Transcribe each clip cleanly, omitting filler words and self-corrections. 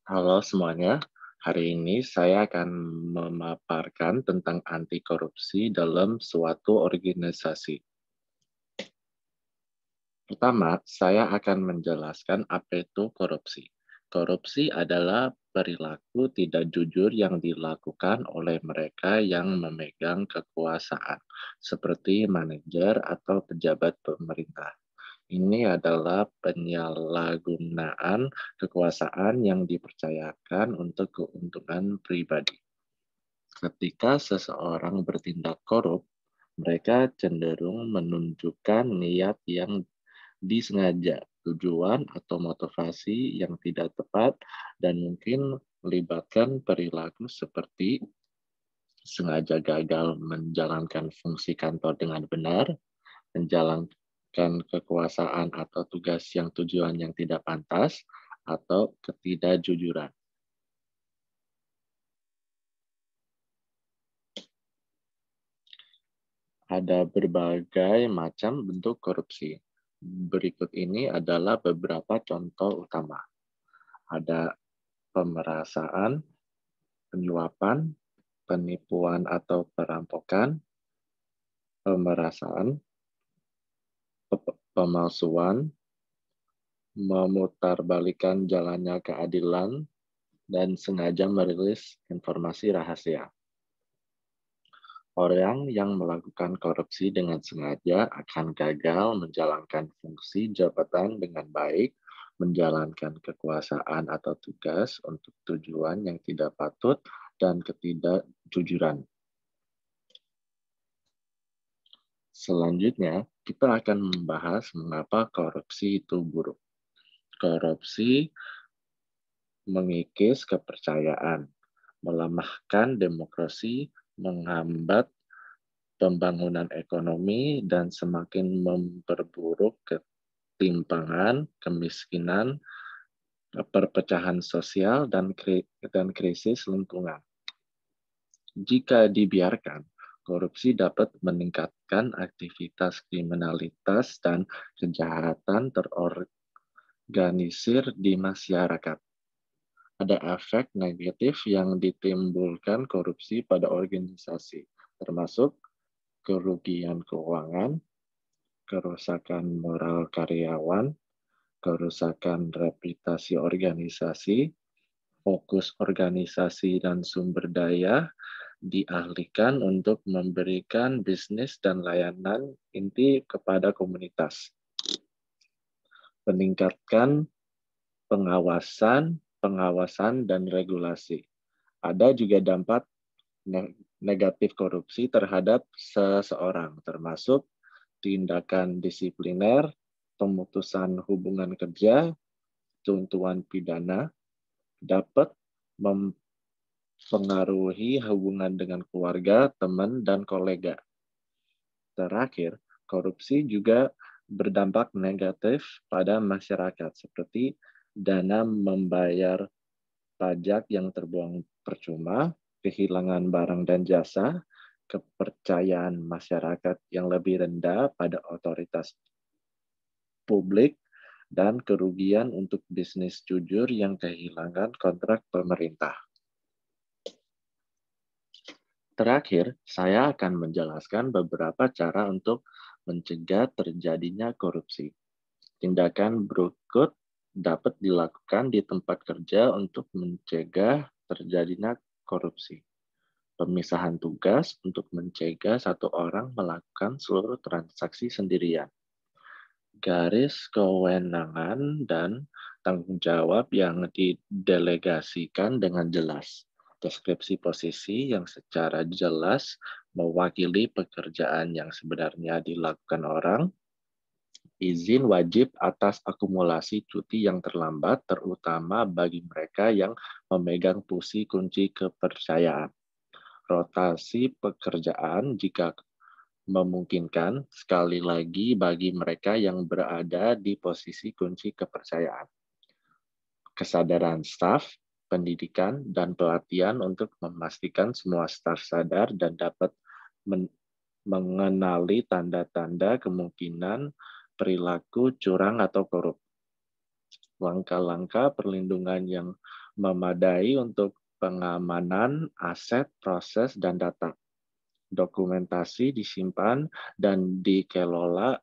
Halo semuanya, hari ini saya akan memaparkan tentang anti korupsi dalam suatu organisasi. Pertama, saya akan menjelaskan apa itu korupsi. Korupsi adalah perilaku tidak jujur yang dilakukan oleh mereka yang memegang kekuasaan, seperti manajer atau pejabat pemerintah. Ini adalah penyalahgunaan kekuasaan yang dipercayakan untuk keuntungan pribadi. Ketika seseorang bertindak korup, mereka cenderung menunjukkan niat yang disengaja, tujuan atau motivasi yang tidak tepat, dan mungkin melibatkan perilaku seperti sengaja gagal menjalankan fungsi kantor dengan benar, menjalankan kekuasaan atau tugas yang tujuan yang tidak pantas, atau ketidakjujuran. Ada berbagai macam bentuk korupsi. Berikut ini adalah beberapa contoh utama. Ada pemerasan, penyuapan, penipuan atau perampokan, pemerasan, pemalsuan, memutarbalikkan jalannya keadilan, dan sengaja merilis informasi rahasia. Orang yang melakukan korupsi dengan sengaja akan gagal menjalankan fungsi jabatan dengan baik, menjalankan kekuasaan atau tugas untuk tujuan yang tidak patut, dan ketidakjujuran. Selanjutnya, kita akan membahas mengapa korupsi itu buruk. Korupsi mengikis kepercayaan, melemahkan demokrasi, menghambat pembangunan ekonomi, dan semakin memperburuk ketimpangan, kemiskinan, perpecahan sosial, dan krisis lingkungan. Jika dibiarkan, korupsi dapat meningkatkan aktivitas kriminalitas dan kejahatan terorganisir di masyarakat. Ada efek negatif yang ditimbulkan korupsi pada organisasi, termasuk kerugian keuangan, kerusakan moral karyawan, kerusakan reputasi organisasi, fokus organisasi dan sumber daya dialihkan untuk memberikan bisnis dan layanan inti kepada komunitas. Meningkatkan pengawasan dan regulasi. Ada juga dampak negatif korupsi terhadap seseorang, termasuk tindakan disipliner, pemutusan hubungan kerja, tuntutan pidana, dapat mempengaruhi hubungan dengan keluarga, teman, dan kolega. Terakhir, korupsi juga berdampak negatif pada masyarakat, seperti dana membayar pajak yang terbuang percuma, kehilangan barang dan jasa, kepercayaan masyarakat yang lebih rendah pada otoritas publik, dan kerugian untuk bisnis jujur yang kehilangan kontrak pemerintah. Terakhir, saya akan menjelaskan beberapa cara untuk mencegah terjadinya korupsi. Tindakan berikut dapat dilakukan di tempat kerja untuk mencegah terjadinya korupsi. Pemisahan tugas untuk mencegah satu orang melakukan seluruh transaksi sendirian. Garis kewenangan dan tanggung jawab yang didelegasikan dengan jelas. Deskripsi posisi yang secara jelas mewakili pekerjaan yang sebenarnya dilakukan orang. Izin wajib atas akumulasi cuti yang terlambat, terutama bagi mereka yang memegang posisi kunci kepercayaan. Rotasi pekerjaan jika memungkinkan, sekali lagi bagi mereka yang berada di posisi kunci kepercayaan. Kesadaran staf, pendidikan, dan pelatihan untuk memastikan semua staf sadar dan dapat mengenali tanda-tanda kemungkinan perilaku curang atau korup. Langkah-langkah perlindungan yang memadai untuk pengamanan aset, proses, dan data. Dokumentasi disimpan dan dikelola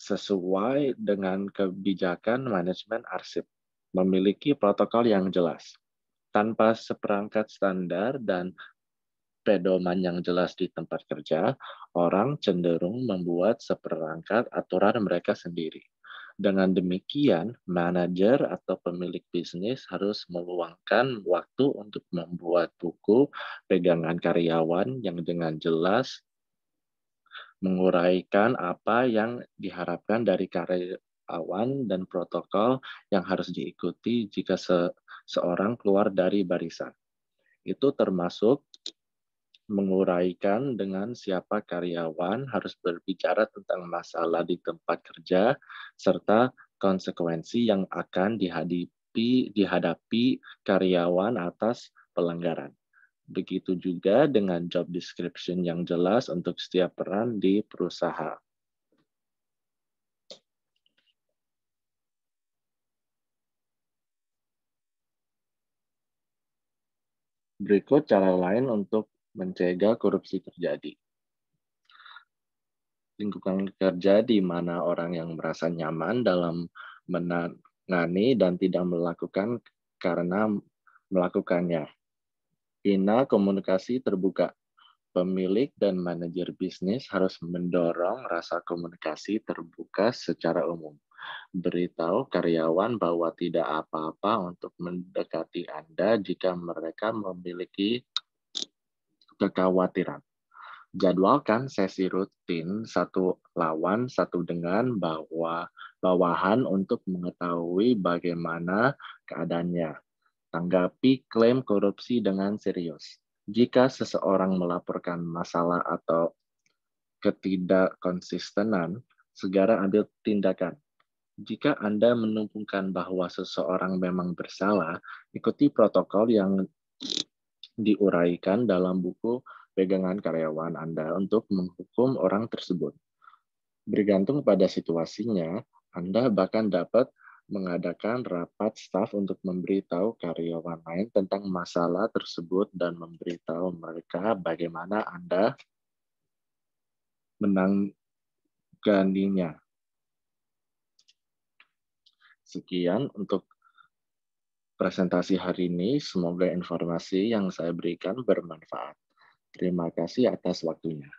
sesuai dengan kebijakan manajemen arsip. Memiliki protokol yang jelas. Tanpa seperangkat standar dan pedoman yang jelas di tempat kerja, orang cenderung membuat seperangkat aturan mereka sendiri. Dengan demikian, manajer atau pemilik bisnis harus meluangkan waktu untuk membuat buku pegangan karyawan yang dengan jelas menguraikan apa yang diharapkan dari karyawan dan protokol yang harus diikuti jika seorang keluar dari barisan. Itu termasuk menguraikan dengan siapa karyawan, harus berbicara tentang masalah di tempat kerja, serta konsekuensi yang akan dihadapi karyawan atas pelanggaran. Begitu juga dengan job description yang jelas untuk setiap peran di perusahaan. Berikut cara lain untuk mencegah korupsi terjadi. Lingkungan kerja di mana orang yang merasa nyaman dalam menangani dan tidak melakukan karena melakukannya. Bina komunikasi terbuka. Pemilik dan manajer bisnis harus mendorong rasa komunikasi terbuka secara umum. Beritahu karyawan bahwa tidak apa-apa untuk mendekati Anda jika mereka memiliki kekhawatiran. Jadwalkan sesi rutin satu lawan satu dengan bawahan untuk mengetahui bagaimana keadaannya. Tanggapi klaim korupsi dengan serius. Jika seseorang melaporkan masalah atau ketidakkonsistenan, segera ambil tindakan. Jika Anda menemukan bahwa seseorang memang bersalah, ikuti protokol yang diuraikan dalam buku pegangan karyawan Anda untuk menghukum orang tersebut. Bergantung pada situasinya, Anda bahkan dapat mengadakan rapat staf untuk memberitahu karyawan lain tentang masalah tersebut dan memberitahu mereka bagaimana Anda menanganinya. Sekian untuk presentasi hari ini. Semoga informasi yang saya berikan bermanfaat. Terima kasih atas waktunya.